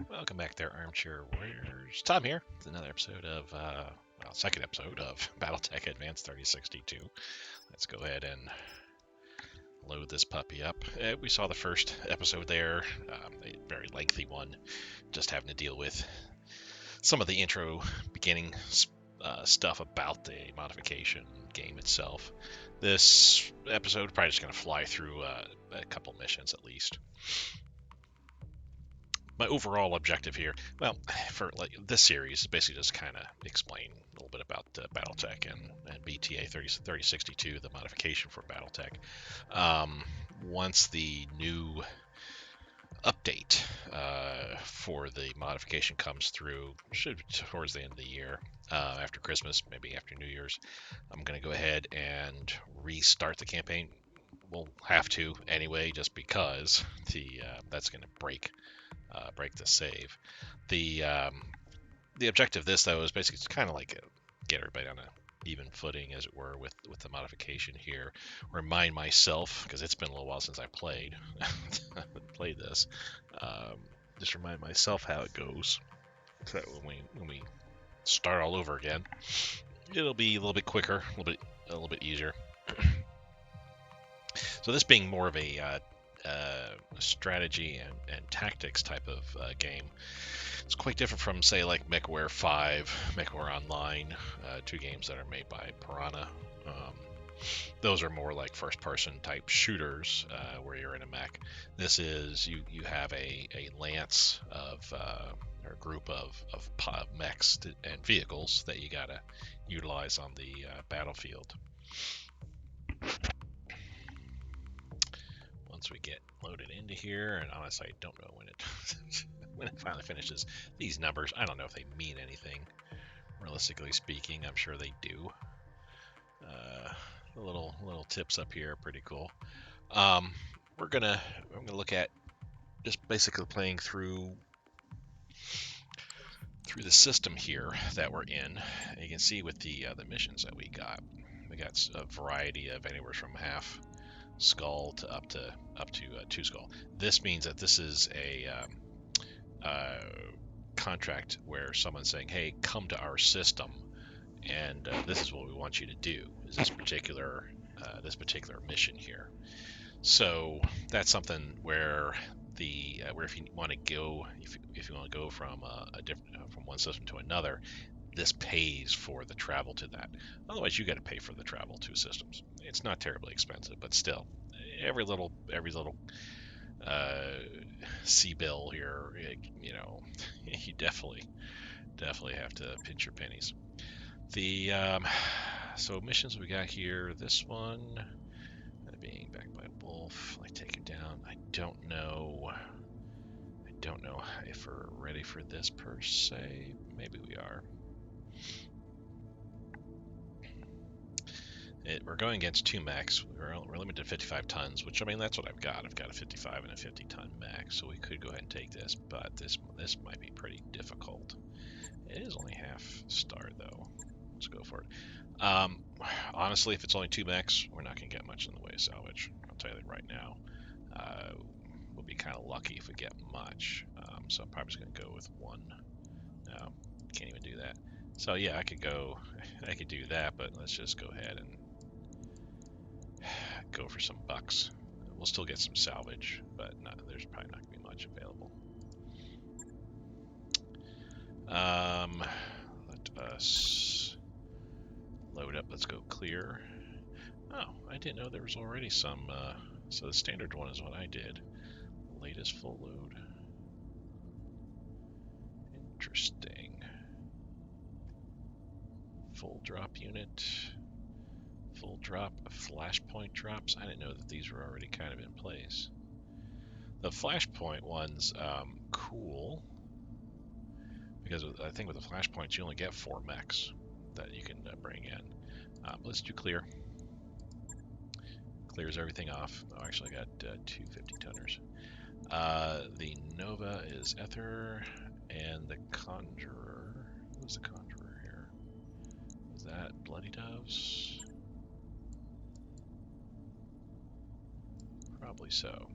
Welcome back there, Armchair Warriors. Tom here. It's another episode of, second episode of BattleTech Advanced 3062. Let's go ahead and load this puppy up. We saw the first episode there, a very lengthy one, just having to deal with some of the intro beginning stuff about the modification game itself. This episode probably just going to fly through a couple missions at least. My overall objective here, well, for like this series, is basically just kind of explain a little bit about BattleTech and BTA 3062, the modification for BattleTech. Once the new update for the modification comes through, should towards the end of the year, after Christmas, maybe after New Year's, I'm going to go ahead and restart the campaign. We'll have to anyway, just because that's going to break the save. The objective of this though is basically kind of like get everybody on a even footing, as it were, with the modification here. Remind myself, because it's been a little while since I played this. Just remind myself how it goes, so that when we start all over again, it'll be a little bit quicker, a little bit easier. So this being more of a strategy and tactics type of game, it's quite different from, say, like MechWarrior 5, MechWarrior Online, two games that are made by Piranha. Those are more like first-person type shooters where you're in a mech. This is you have a lance of or a group of mechs and vehicles that you gotta utilize on the battlefield. Once we get loaded into here, and honestly, I don't know when it when it finally finishes. These numbers, I don't know if they mean anything. Realistically speaking, I'm sure they do. The little tips up here are pretty cool. I'm gonna look at just basically playing through the system here that we're in. And you can see with the missions that we got a variety of anywhere from half skull to up to 2 skull. This means that this is a contract where someone's saying, "Hey, come to our system, and this is what we want you to do." Is this particular mission here? So that's something where where if you want to go from a different from one system to another, this pays for the travel to that. Otherwise, you got to pay for the travel to systems. It's not terribly expensive, but still, every little C bill here, you definitely have to pinch your pennies. The so missions we got here. This one, being backed by a wolf, I take it down. I don't know if we're ready for this per se. Maybe we are. We're going against two mechs. We're limited to 55 tons, which, I mean, that's what I've got. I've got a 55 and a 50-ton mech, so we could go ahead and take this, but this might be pretty difficult. It is only half star, though. Let's go for it. Honestly, if it's only two mechs, we're not going to get much in the way of salvage. I'll tell you that right now. We'll be kind of lucky if we get much. So I'm probably just going to go with one. No, can't even do that. So yeah, I could do that, but let's just go ahead and go for some bucks. We'll still get some salvage, but there's probably not going to be much available. Let us load up. Let's go clear. Oh, I didn't know there was already some. So the standard one is what I did. Latest full load. Interesting. Full drop unit. Full drop of flashpoint drops. I didn't know that these were already kind of in place. The flashpoint one's cool, because I think with the flashpoints you only get 4 mechs that you can bring in. Let's do clear. Clears everything off. Oh, actually I got 2 50-tonners. The Nova is Ether, and the Conjurer. Who's the Conjurer here? Is that Bloody Doves? Probably so.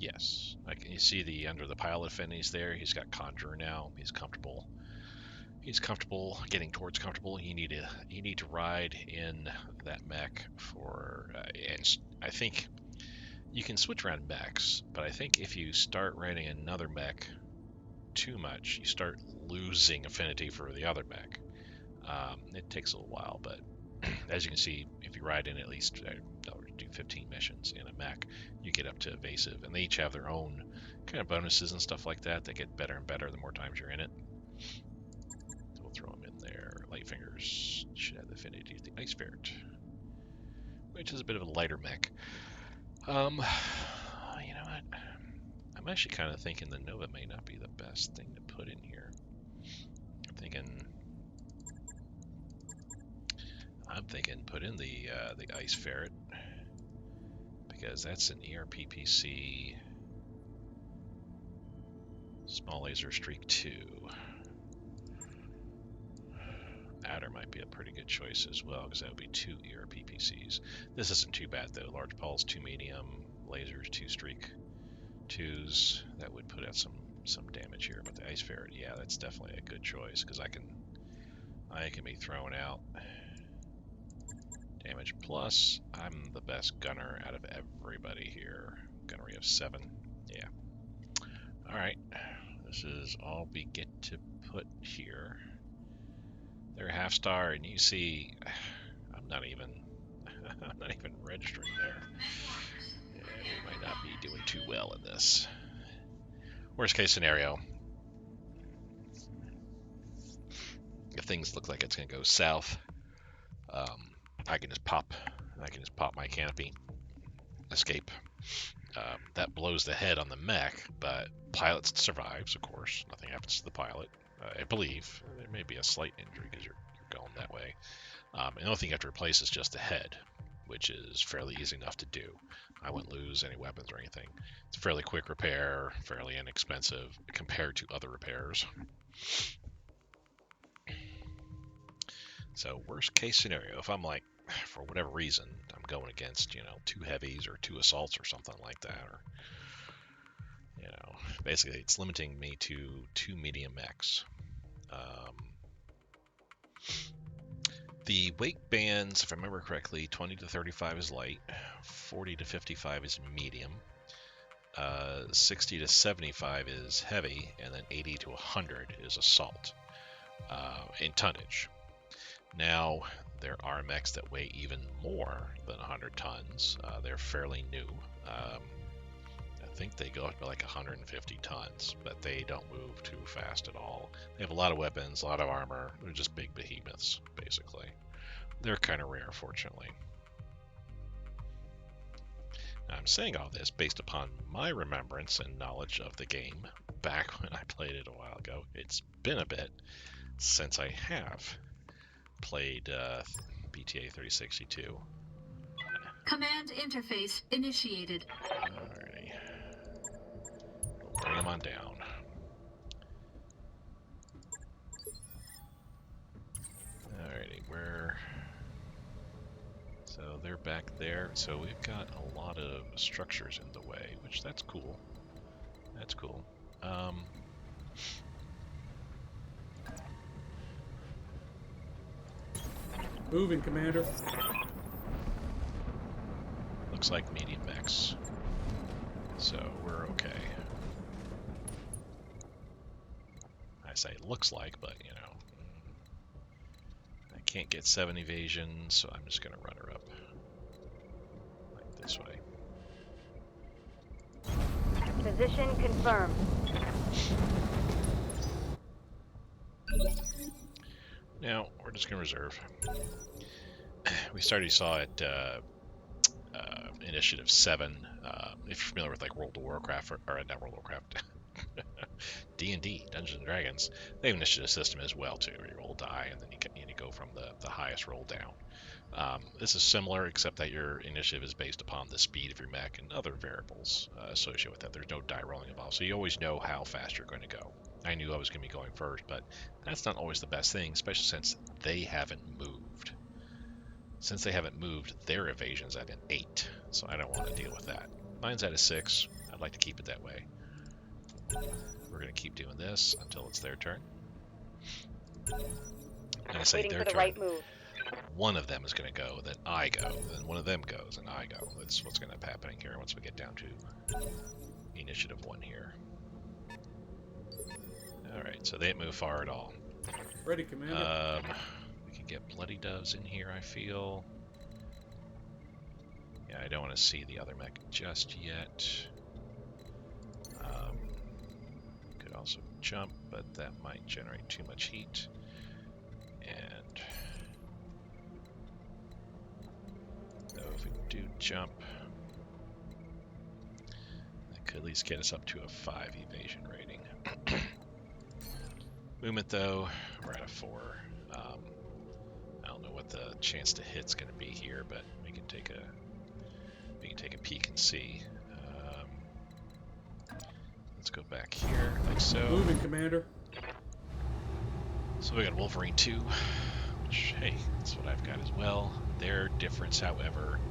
Yes. You see the under the pilot affinities there. He's got Conjurer now. He's comfortable. He's comfortable, getting towards comfortable. You need to ride in that mech for, and I think you can switch around mechs, but I think if you start riding another mech too much, you start losing affinity for the other mech. It takes a little while, but as you can see, if you ride in at least do 15 missions in a mech, you get up to evasive, and they each have their own kind of bonuses and stuff like that. They get better and better the more times you're in it. So we'll throw them in there. Light Fingers should have the affinity to the Ice Ferret, which is a bit of a lighter mech. You know what? I'm actually kind of thinking the Nova may not be the best thing to put in here. I'm thinking put in the Ice Ferret, because that's an ERPPC small laser streak 2. Adder might be a pretty good choice as well, because that would be 2 ERPPCs. This isn't too bad though. Large pulse, 2 medium, lasers, 2 streak 2s. That would put out some damage here. But the Ice Ferret, yeah, that's definitely a good choice, because I can be throwing out damage. Plus, I'm the best gunner out of everybody here. Gunnery of 7. Yeah. Alright. This is all we get to put here. They're a half star, and you see, I'm not even registering there. Yeah, we might not be doing too well in this. Worst case scenario, if things look like it's gonna go south, I can just pop my canopy, escape. That blows the head on the mech, but pilot survives, of course. Nothing happens to the pilot. I believe there may be a slight injury because you're going that way. And the only thing you have to replace is just the head, which is fairly easy enough to do. I wouldn't lose any weapons or anything. It's a fairly quick repair, fairly inexpensive compared to other repairs. So worst case scenario, if I'm like, for whatever reason, I'm going against, 2 heavies or 2 assaults or something like that, or, basically it's limiting me to 2 medium mechs. The weight bands, if I remember correctly, 20 to 35 is light, 40 to 55 is medium, 60 to 75 is heavy, and then 80 to 100 is assault in tonnage. Now, there are mechs that weigh even more than 100 tons. They're fairly new. I think they go up to like 150 tons, but they don't move too fast at all. They have a lot of weapons, a lot of armor. They're just big behemoths, basically. They're kind of rare, fortunately. Now, I'm saying all this based upon my remembrance and knowledge of the game back when I played it a while ago. It's been a bit since I have played BTA 3062. Command interface initiated. Alrighty. We'll bring them on down. Alrighty, so they're back there. So we've got a lot of structures in the way, which that's cool. That's cool. Moving, Commander. Looks like medium mechs, so we're okay. I say looks like, but I can't get 7 evasion, so I'm just gonna run her up like this way. Position confirmed. Now we're just gonna reserve. We already saw it. Initiative 7, if you're familiar with like World of Warcraft, or not World of Warcraft, D&D, Dungeons and Dragons, they have an initiative system as well too, where you roll die and then you go from the highest roll down. This is similar, except that your initiative is based upon the speed of your mech and other variables associated with that. There's no die rolling involved, so you always know how fast you're going to go. I knew I was going to be going first, but that's not always the best thing, especially since they haven't moved. Since they haven't moved, their evasion's at an 8, so I don't want to deal with that. Mine's at a 6. I'd like to keep it that way. We're going to keep doing this until it's their turn. And I say Waiting their for the turn. right move. One of them is going to go, then I go, then one of them goes, and I go. That's what's going to be happening here once we get down to initiative 1 here. Alright, so they didn't move far at all. Ready, Commander. We can get Bloody Doves in here, I feel. Yeah, I don't want to see the other mech just yet. Could also jump, but that might generate too much heat. And though if we do jump, that could at least get us up to a 5 evasion rating. Movement though, we're at a 4. I don't know what the chance to hit's going to be here, but we can take a peek and see. Let's go back here, like so. Moving, Commander. So we got Wolverine 2, which, hey, that's what I've got as well. Their difference, however,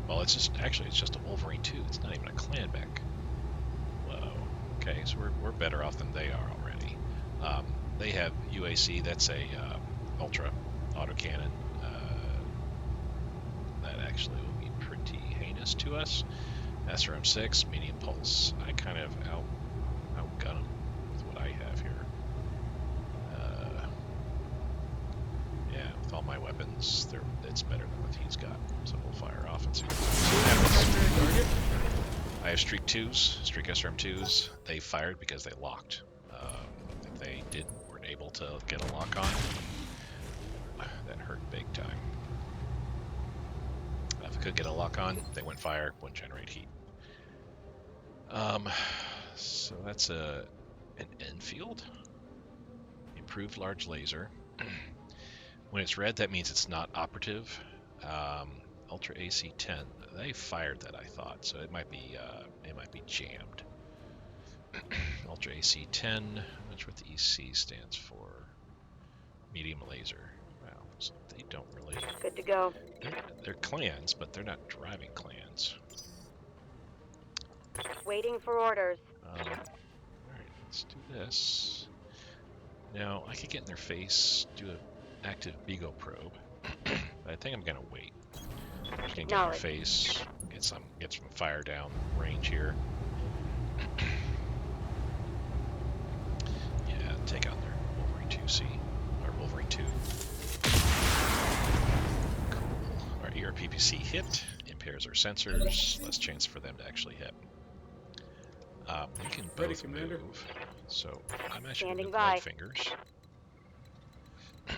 well, it's just a Wolverine 2. It's not even a clan mech. Whoa. Okay, so we're better off than they are already. They have UAC. That's a ultra autocannon. That actually will be pretty heinous to us. SRM6, medium pulse. I kind of outgun them with what I have here. Yeah, with all my weapons, it's better than what he's got. So we'll fire off and see what happens. I have Streak 2s, Streak SRM 2s. They fired because they locked. If they weren't able to get a lock on, that hurt big time. If I could get a lock on, they wouldn't fire, wouldn't generate heat. So that's an Enfield. Improved large laser. When it's red, that means it's not operative. Ultra AC 10. They fired that, I thought, so it might be jammed. Ultra AC 10. I'm not sure what the EC stands for. Medium laser. Wow, so they don't really. Good to go. They're clans, but they're not driving clans. Waiting for orders. Alright, let's do this. Now, I could get in their face, do an active Beagle probe, but I think I'm going to wait. I'm just going to get in their face, get some fire down range here. Yeah, take out their Wolverine 2C, or Wolverine 2. Cool. Our ERPPC hit, impairs our sensors, less chance for them to actually hit. We can both move, so I'm actually going to light fingers. We're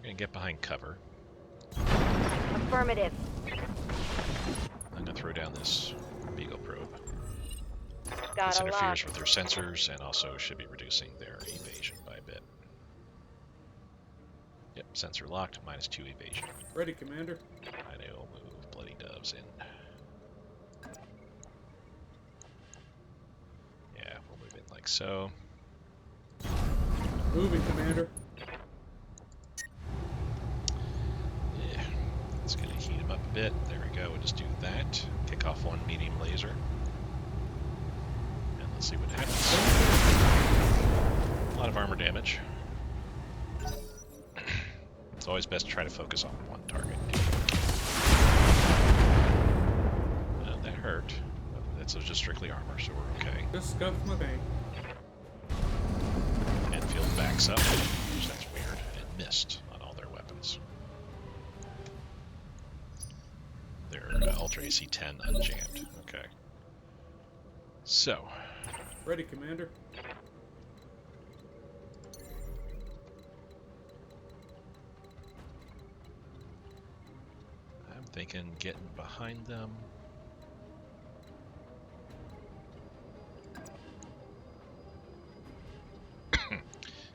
going to get behind cover. Affirmative. I'm going to throw down this Beagle probe. Got this a interferes lock. with their sensors and also should be reducing their evasion by a bit. Yep, sensor locked, -2 evasion. Ready, Commander. And I will move Bloody Doves in. Yeah, we'll move in like so. Moving, Commander. Yeah, it's going to heat him up a bit. There we go, we'll just do that. Kick off one medium laser. And let's see what happens. A lot of armor damage. It's always best to try to focus on one target. That hurt. That's just strictly armor, so we're okay. Just scuffed my vein. Enfield backs up, which that's weird, and missed on all their weapons. They're Ultra AC 10 unjammed. Okay. So. Ready, Commander. I'm thinking getting behind them.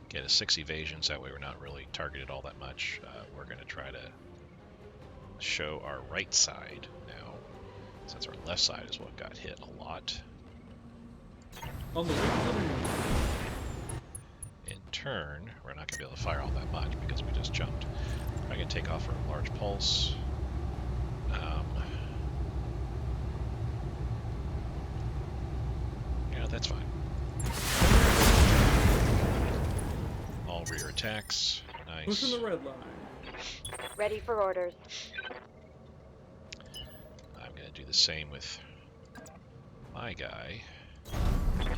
Get a 6 evasions, that way we're not really targeted all that much. We're going to try to show our right side now, since our left side is what got hit a lot. On the way. In turn, we're not going to be able to fire all that much because we just jumped. I'm going to take off our large pulse. attacks. Nice. Pushing the red line. Ready for orders. I'm going to do the same with my guy.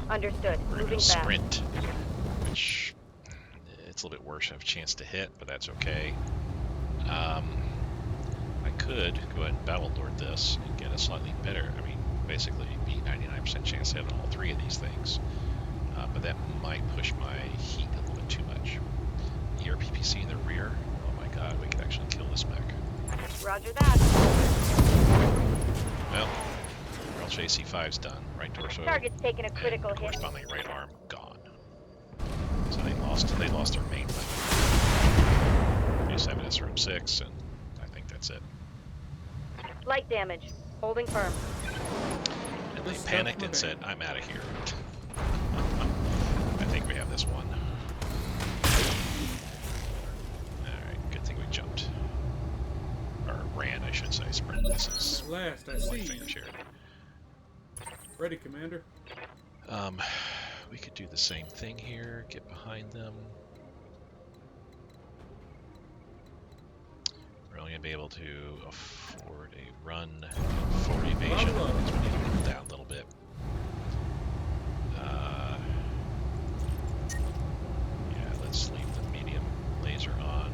Understood. We're Moving going to fast. sprint, which it's a little bit worse. I have a chance to hit, but that's okay. I could go ahead and battle lord this and get a slightly better, I mean, basically be 99% chance to hit all three of these things. But that might push my heat a little bit too much. ERPPC in the rear. Oh my god, we could actually kill this mech. Roger that. Well, Relch AC5's done. Right torso. Target's taking a critical and hit. corresponding right arm gone. So they lost their main weapon. A7 SRM6, and I think that's it. Light damage. Holding firm. And they This panicked and stuff's my said, I'm out of here. I think we have this one. Alright, good thing we jumped. Or ran, I should say. Sprint. This is At last, I light see. fingers here. Ready, Commander. We could do the same thing here. Get behind them. We're only going to be able to afford a run for evasion. Bravo. Because we need to cool down a little bit. Yeah, let's leave the medium laser on.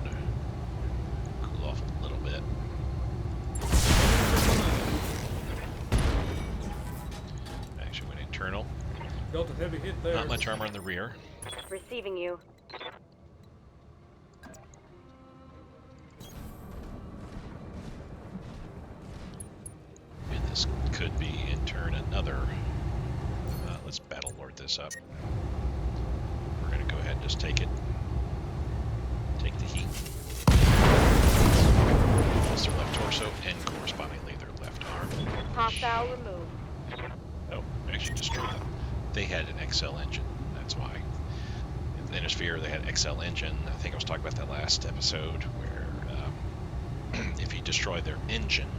Cool off a little bit. Actually went internal. Dealt a heavy hit there. Not much armor in the rear. Receiving you. And this could be, in turn, another. Let's battle lord this up. We're going to go ahead and just take it. Take the heat. Lost their left torso and correspondingly their left arm. Hostile removed. Oh, actually destroyed them. They had an XL engine. That's why. In the Innisphere, they had XL engine. I think I was talking about that last episode where if you destroy their engine,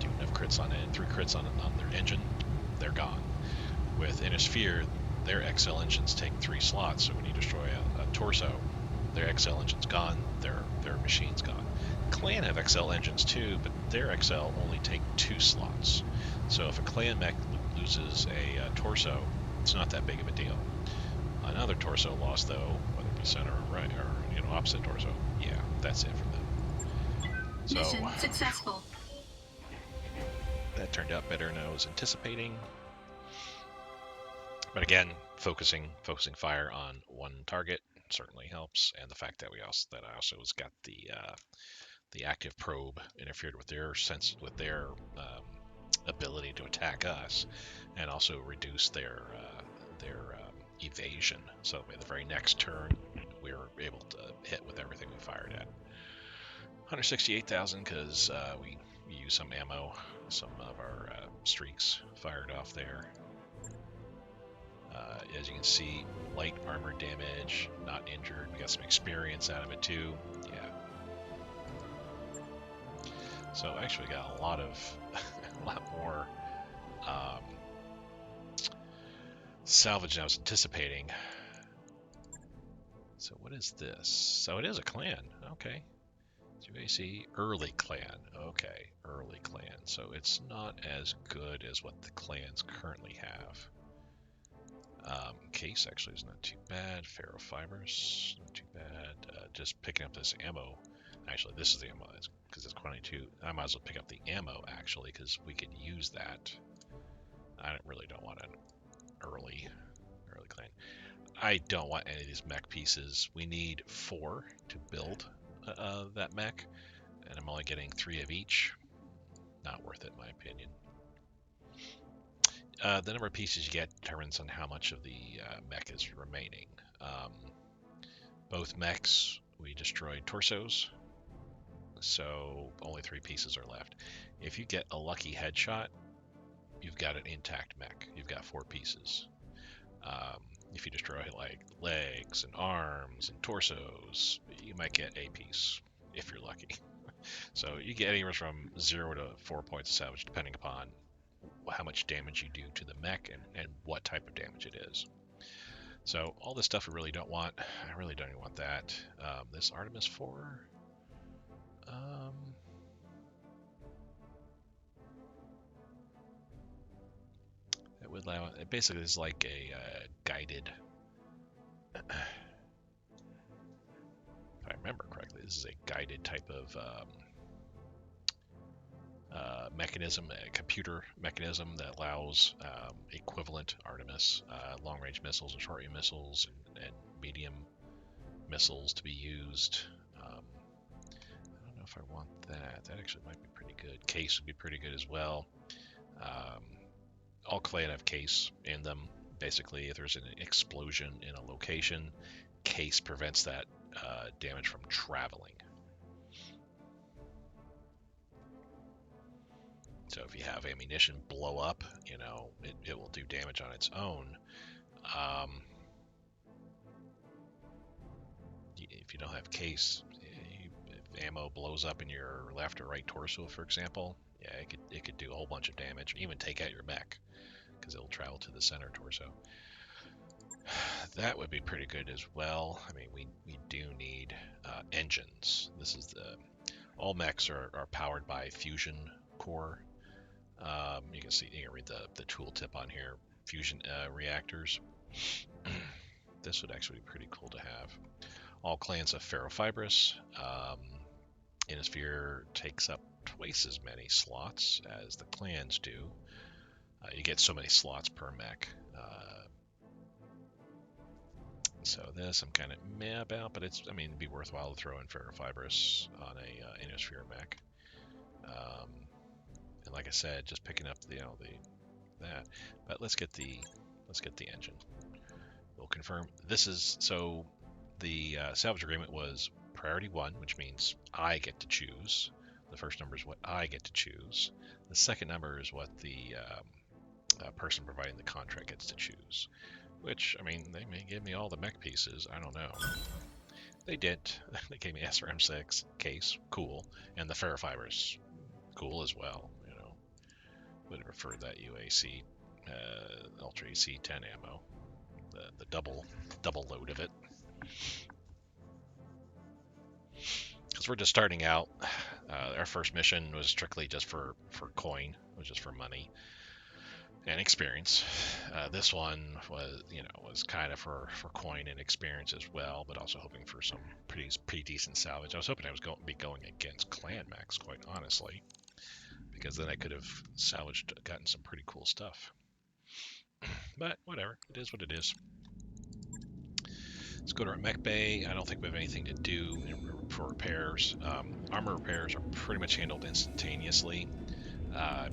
do enough crits on it, 3 crits on their engine, they're gone. With Innisphere, their XL engines take 3 slots, so when you destroy a torso, their XL engine's gone, their machine's gone. Clan have XL engines too, but their XL only take 2 slots. So if a clan mech loses a torso, it's not that big of a deal. Another torso loss, though, whether it be center or right or opposite torso, yeah, that's it for them. So Mission successful. that turned out better than I was anticipating. But again, focusing fire on one target certainly helps, and the fact that I also was got the active probe interfered with their ability to attack us, and also reduce their evasion. So by the very next turn, we were able to hit with everything we fired at. 168,000 because we used some ammo, some of our streaks fired off there. As you can see, light armor damage, not injured. We got some experience out of it too. Yeah. So actually got a lot more salvage than I was anticipating. So what is this? So it is a clan. Okay. So you see early clan. Okay, early clan. So it's not as good as what the clans currently have. Case actually is not too bad. Ferrofibers, not too bad. Just picking up this ammo. Actually, this is the ammo because it's 22. I might as well pick up the ammo actually because we could use that. I really don't want an early clan. I don't want any of these mech pieces. We need 4 to build that mech, and I'm only getting 3 of each. Not worth it, in my opinion. The number of pieces you get determines on how much of the mech is remaining. Both mechs, we destroyed torsos, so only 3 pieces are left. If you get a lucky headshot, you've got an intact mech. You've got 4 pieces. If you destroy like legs and arms and torsos, you might get a piece if you're lucky. So you get anywhere from 0 to 4 points of salvage depending upon how much damage you do to the mech and what type of damage it is. So all this stuff we really don't want. I really don't even want that. This Artemis 4. It would allow. It basically is like a guided. If I remember correctly, this is a guided type of mechanism, a computer mechanism that allows equivalent Artemis long-range missiles and short-range missiles and medium missiles to be used. I don't know if I want that. That actually might be pretty good. Case would be pretty good as well. All clan have case in them. Basically, if there's an explosion in a location, case prevents that damage from traveling. So if you have ammunition blow up, it will do damage on its own. If you don't have case, if ammo blows up in your left or right torso, for example, yeah, it could do a whole bunch of damage, even take out your mech, because it'll travel to the center torso. That would be pretty good as well. I mean, we do need engines. This is all mechs are powered by fusion core. You can see, you can read the tooltip on here. Fusion reactors. This would actually be pretty cool to have. All clans have ferrofibrous. Innisphere takes up twice as many slots as the clans do. You get so many slots per mech. So this I'm kind of meh about, but it'd be worthwhile to throw in ferrofibrous on a Innisphere mech. And like I said, just picking up that. But let's get the engine. We'll confirm. This is so the salvage agreement was priority 1, which means I get to choose. The first number is what I get to choose. The second number is what the person providing the contract gets to choose. Which, they may give me all the mech pieces. I don't know. They didn't. They gave me SRM6 case, cool, and the ferrofibrous, cool as well. Would have preferred that UAC, Ultra AC 10 ammo, the double load of it. Because we're just starting out. Our first mission was strictly just for coin. It was just for money and experience. This one was kind of for coin and experience as well, but also hoping for some pretty decent salvage. I was hoping I was be going against clan mechs, quite honestly, because then I could have gotten some pretty cool stuff. But whatever, it is what it is. Let's go to our mech bay. I don't think we have anything to do for repairs. Armor repairs are pretty much handled instantaneously.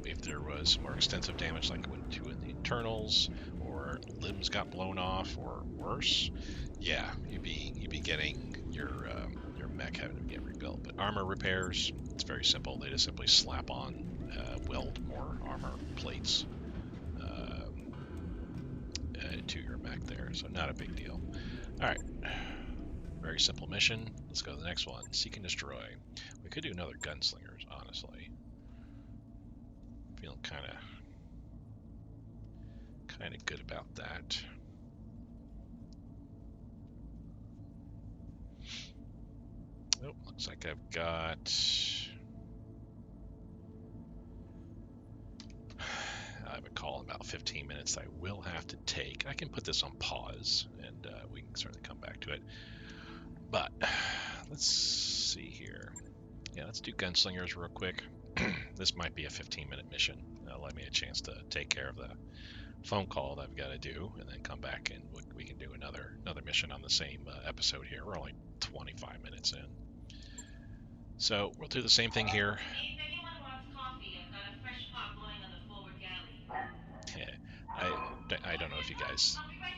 If there was more extensive damage, like went to in the internals, or limbs got blown off, or worse, yeah, you'd be getting your mech having to get rebuilt. But armor repairs, it's very simple. They just simply slap on, weld more armor plates to your mech there, so not a big deal. All right, very simple mission. Let's go to the next one. Seek and destroy. We could do another gunslingers, honestly. Feeling kind of good about that. Oh, looks like I've got. I have a call in about 15 minutes that I will have to take. I can put this on pause, and we can certainly come back to it. But let's see here. Yeah, let's do gunslingers real quick. This might be a 15-minute mission. That'll let me a chance to take care of the phone call that I've got to do, and then come back and we can do another mission on the same episode here. We're only 25 minutes in. So we'll do the same thing here. If anyone wants coffee, I've got a fresh pot going on the forward galley. I don't know if you guys I'll be right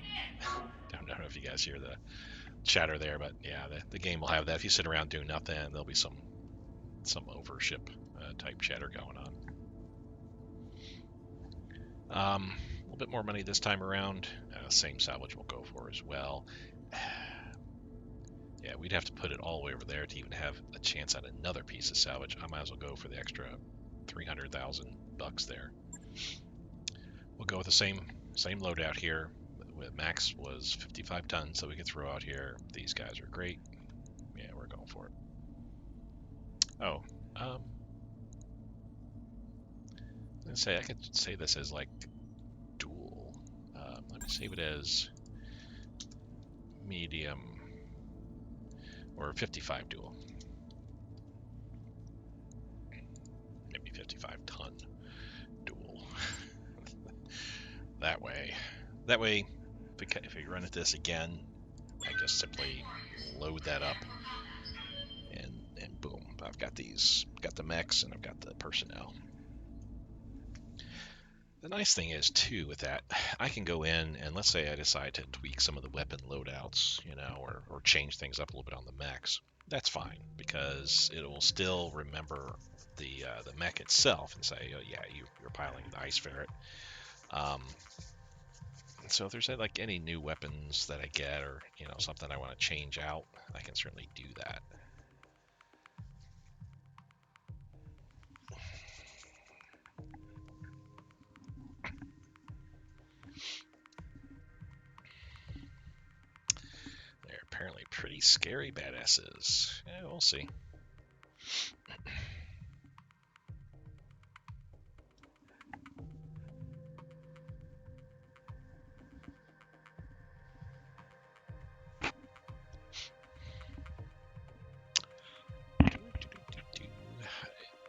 there. I don't know if you guys hear the chatter there, but yeah, the game will have that. If you sit around doing nothing, there'll be some overship type chatter going on. A little bit more money this time around. Same salvage we'll go for as well. Yeah, we'd have to put it all the way over there to even have a chance at another piece of salvage. I might as well go for the extra $300,000 there. We'll go with the same loadout here. with max was 55 tons, so we could throw out here. These guys are great. Yeah, we're going for it. Oh, let's say I could say this as like dual. Let me save it as medium or 55 dual. Maybe 55 ton dual. That way, if we run at this again, I just simply load that up, and boom, I've got the mechs, and I've got the personnel. The nice thing is too with that, I can go in and let's say I decide to tweak some of the weapon loadouts, or change things up a little bit on the mechs. That's fine because it will still remember the mech itself and say, oh yeah, you're piloting the ice ferret. So if there's like any new weapons that I get or something I want to change out, I can certainly do that. They're apparently pretty scary badasses. Yeah, we'll see.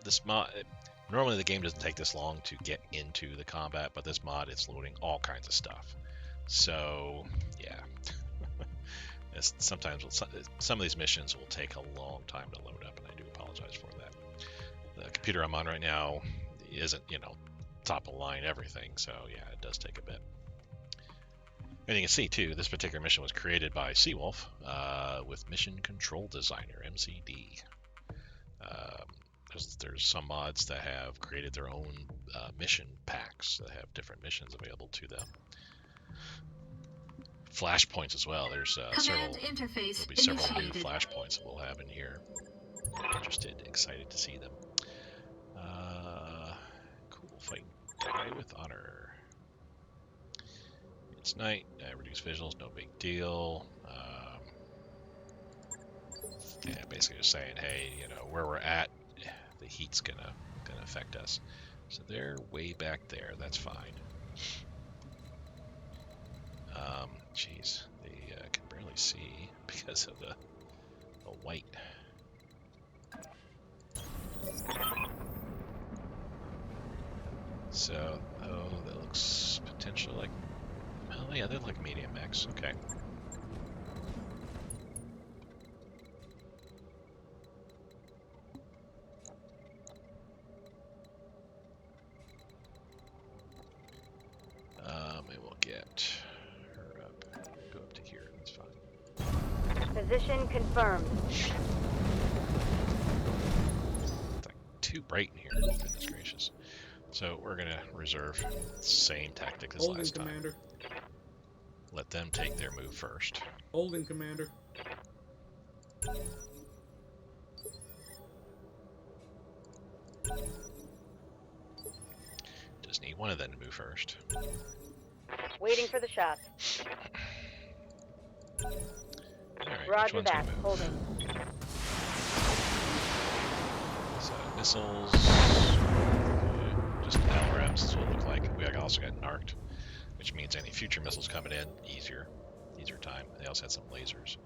This mod, normally the game doesn't take this long to get into the combat, but this mod is loading all kinds of stuff. So yeah, sometimes some of these missions will take a long time to load up, and I do apologize for that. The computer I'm on right now isn't top of line everything, so yeah, it does take a bit. And you can see too, this particular mission was created by Seawolf with Mission Control Designer (MCD). There's some mods that have created their own mission packs that have different missions available to them. Flashpoints as well. There's there'll be several new flashpoints that we'll have in here. Interested, excited to see them. Cool, fighting die with honor. It's night. Reduce visuals, no big deal. Yeah, basically just saying, hey, where we're at, the heat's gonna affect us. So they're way back there. That's fine. Jeez, they can barely see because of the white. So, that looks potentially like. Oh yeah, they're like medium mechs. Okay. And we'll get her up. Go up to here. That's fine. Position confirmed. It's like too bright in here. Goodness gracious. So we're gonna reserve the same tactic as last time. Commander. Let them take their move first. Holding, Commander. Just need one of them to move first. Waiting for the shot. Alright, Roger which one's that. gonna move? Holding. So missiles, just LRMs is what it looked like. We also got narked, which means any future missiles coming in, easier time. They also had some lasers.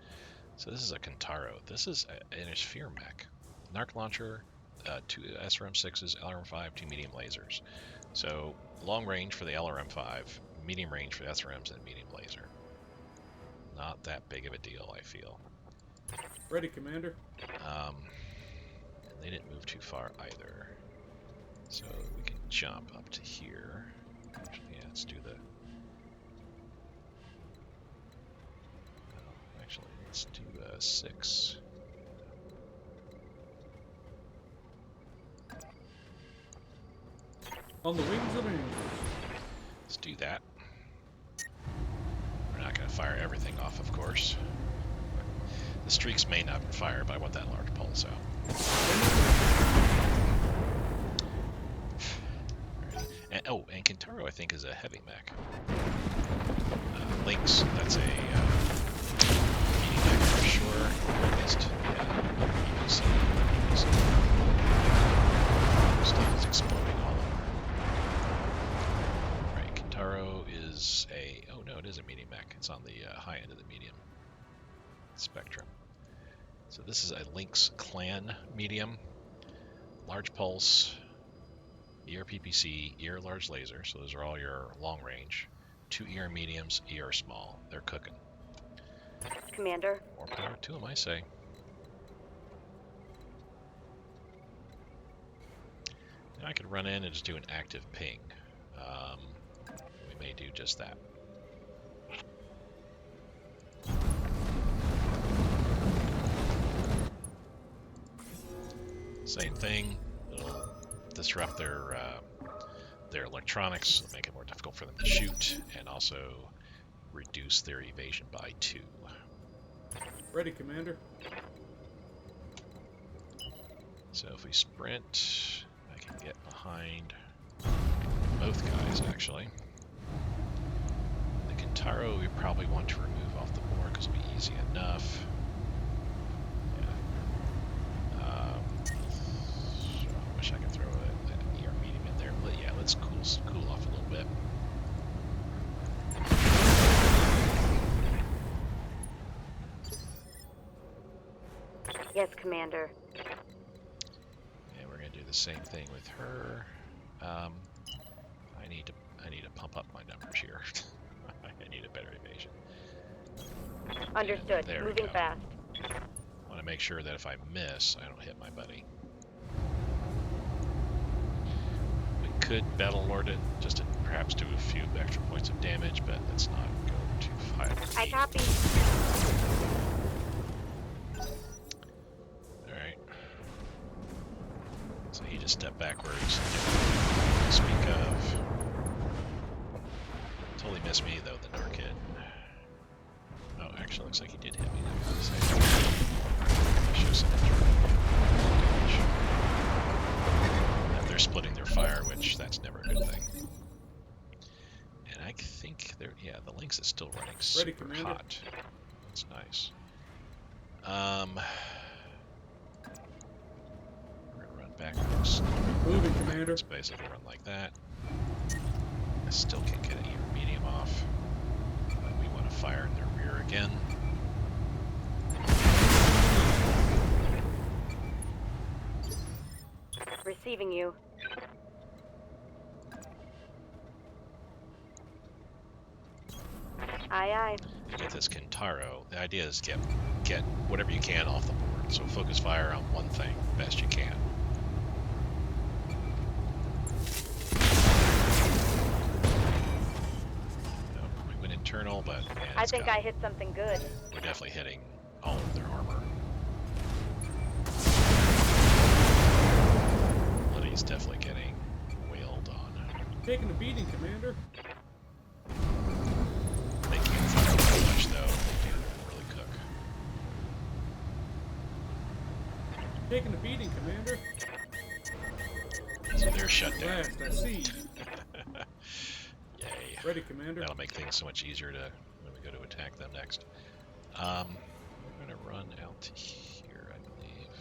So this is a Kentaro. This is an sphere mech. Narc launcher, 2 SRM-6s, LRM-5, 2 medium lasers. So long range for the LRM-5, medium range for the SRMs, and medium laser. Not that big of a deal, I feel. Ready, Commander. And they didn't move too far either. So we can jump up to here. Actually, yeah, let's do the... Actually, let's do 6. On the wings of the moon. Let's do that. We're not going to fire everything off, of course. The streaks may not fire, but I want that large pulse out. And Kentaro, I think, is a heavy mech. Lynx, that's a medium mech for sure. At least, yeah. You can see stuff is exploding all over. Right, Kintaro is a... Oh no, it is a medium mech. It's on the high end of the medium spectrum. So this is a Lynx clan medium. Large pulse, ER PPC, ER large laser. So those are all your long range. 2 ER mediums, ER small. They're cooking. Commander. More power to them, I say. Now I could run in and just do an active ping. We may do just that. Same thing. It'll disrupt their electronics, make it more difficult for them to shoot, and also reduce their evasion by 2. Ready, Commander. So if we sprint, I can get behind both guys, actually. The Kintaro we probably want to remove off the board because it'll be easy enough. Yeah. So I wish I could throw an ER medium in there, but yeah, let's cool off a little bit. Yes, Commander. And we're gonna do the same thing with her. I need to pump up my numbers here. I need a better evasion. Understood. There we Moving go. fast. Want to make sure that if I miss, I don't hit my buddy. We could Battle Lord it, just to perhaps do a few extra points of damage, but let's not go too high. I copy. Alright. So he just stepped backwards. Speak of. Totally missed me though, the Narc hit. Oh, actually looks like he did hit me. Show some damage. They're splitting their fire, which that's never a good thing. And I think they're, yeah, the Lynx is still running super hot. That's nice. We're gonna run backwards. Moving, Commander. Let's basically run like that. I still can't get any medium off. But we want to fire in their rear again. Receiving you. Aye, aye. To get this Kintaro, the idea is get whatever you can off the board. So focus fire on one thing best you can. We went internal, but man, I think I hit something good. we're definitely hitting all of their armor. Liddy's definitely getting wailed on. Taking a beating, Commander. They can't fire too much though. They can really cook. Taking a beating, Commander. So they're shut down. Last, I see. Yay. Ready, Commander. That'll make things so much easier to when we go to attack them next. We're gonna run out to here, I believe.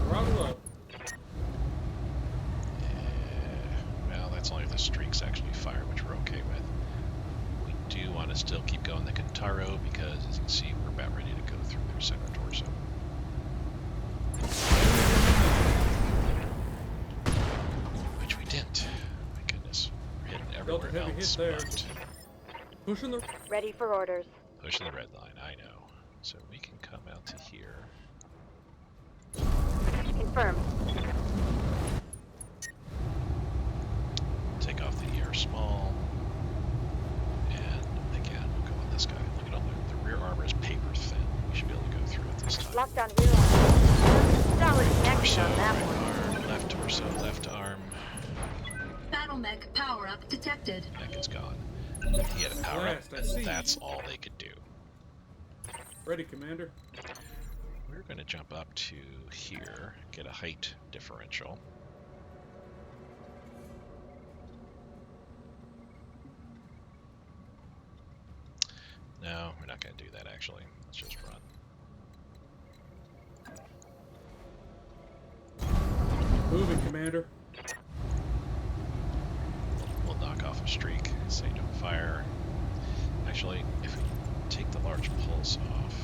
Throttle up. Well, that's only if the streaks actually fire, which we're okay with. We do want to still keep going the Kintaro because, as you can see, we're about ready to go through their center torso. Which we didn't. My goodness. We're hitting everywhere heavy else, hit there. but Pushing the... Ready for orders. pushing the red line, I know. So we can come out to here. Confirmed. Take off the ER small. And again, we'll go on this guy. Look at all the rear armor is paper thin. We should be able to go through it this time. Lockdown rear arm. Solid connection Torso, on that right one. arm, left torso, left arm. Battle mech power up detected. Neck is gone. He had a power up, Last, I and see. that's all they could do. Ready, Commander. We're going to jump up to here, get a height differential. No, we're not going to do that, actually. Let's just run. Moving, Commander. We'll knock off a streak. Say don't fire. Actually, if we take the large pulse off,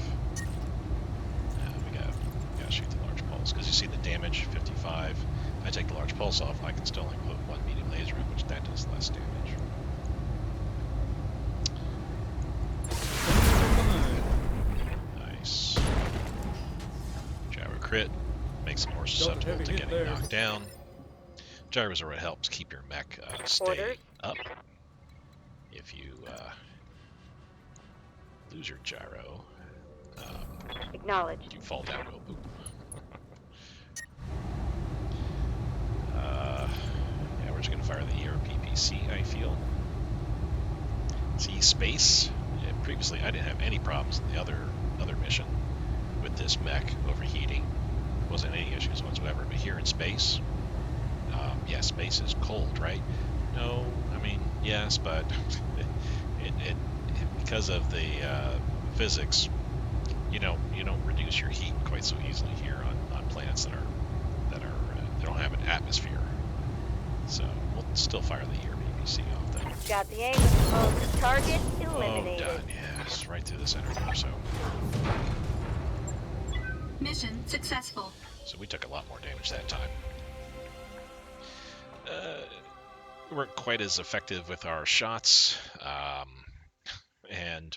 we gotta shoot the large pulse, because you see the damage, 55. I take the large pulse off, I can still only put one medium laser in, which that does less damage. Nice. Gyro crit makes them more susceptible to getting knocked down. Gyros are what helps keep your mech stay Orders. up. If you lose your gyro, Acknowledged. you fall down real boop. Yeah, we're just gonna fire the ERPPC, I feel. See, space. Yeah, previously, I didn't have any problems in the other mission with this mech overheating. Wasn't any issues whatsoever. But here in space, yeah, space is cold, right? No, I mean yes, but it because of the physics, you don't reduce your heat quite so easily here on planets that they don't have an atmosphere. So we'll still fire the ERPPC off though. Got the aim exposed. Target Oh, eliminated. done. Yes, right through the center there. Mission successful. So we took a lot more damage that time. We weren't quite as effective with our shots, and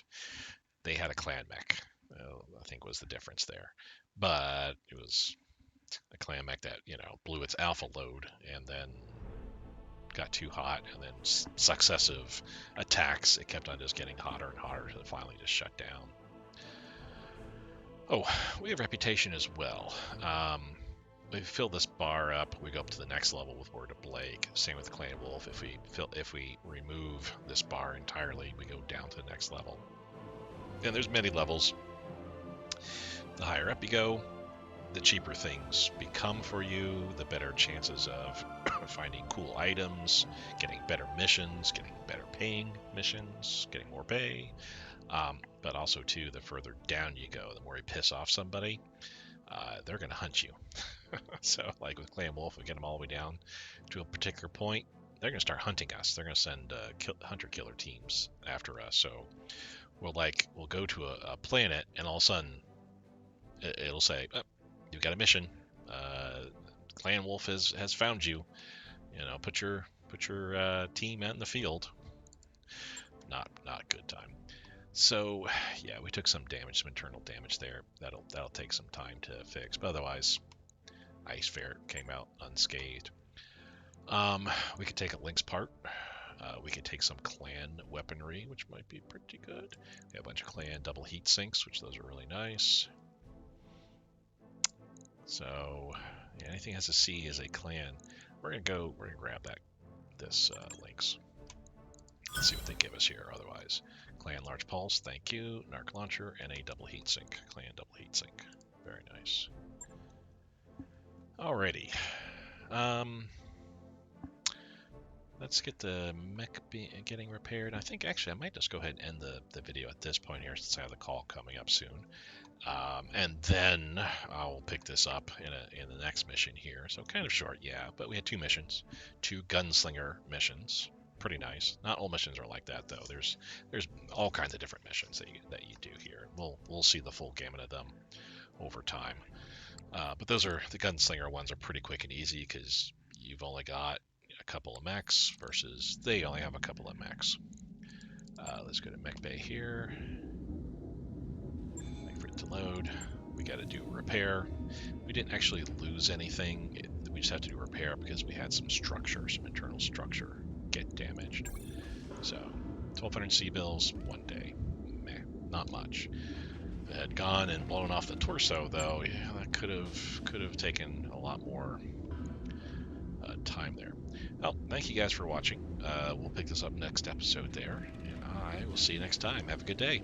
they had a clan mech. I think was the difference there. But it was a clan mech that blew its alpha load and then got too hot, and then successive attacks, it kept on just getting hotter and hotter until it finally just shut down. Oh, we have reputation as well. We fill this bar up, we go up to the next level with Word of Blake. Same with Clan Wolf. If we remove this bar entirely, we go down to the next level. And there's many levels. The higher up you go, the cheaper things become for you, the better chances of finding cool items, getting better missions, getting better paying missions, getting more pay. But also, too, the further down you go, the more you piss off somebody, they're going to hunt you. So, like with Clan Wolf, we get them all the way down to a particular point, they're going to start hunting us. They're going to send hunter-killer teams after us. So we'll go to a planet, and all of a sudden, it'll say, oh, you've got a mission. Clan Wolf has found you. Put your team out in the field. Not a good time. So yeah, we took some damage, some internal damage there. That'll take some time to fix. But otherwise, Ice Fair came out unscathed. We could take a Lynx part. We could take some clan weaponry, which might be pretty good. We have a bunch of clan double heat sinks, which those are really nice. So yeah, anything has a C as a clan. We're gonna grab this Lynx. Let's see what they give us here. Otherwise, clan large pulse, thank you. Narc launcher and a double heat sink. Clan double heat sink, very nice. Alrighty. Let's get the mech getting repaired. I think actually I might just go ahead and end the video at this point here, since I have the call coming up soon. And then I'll pick this up in the next mission here. So kind of short, yeah, but we had 2 missions, 2 gunslinger missions. Pretty nice. Not all missions are like that though. There's all kinds of different missions that you do here. We'll see the full gamut of them over time. But the gunslinger ones are pretty quick and easy because you've only got a couple of mechs versus they only have a couple of mechs. Let's go to mech bay here. Wait for it to load. We got to do repair. We didn't actually lose anything. We just had to do repair because we had some internal structure get damaged. So 1,200 C-bills, 1 day. Meh, not much. If it had gone and blown off the torso, though, yeah, that could have taken a lot more time there. Well, thank you guys for watching. We'll pick this up next episode there, and I will see you next time. Have a good day.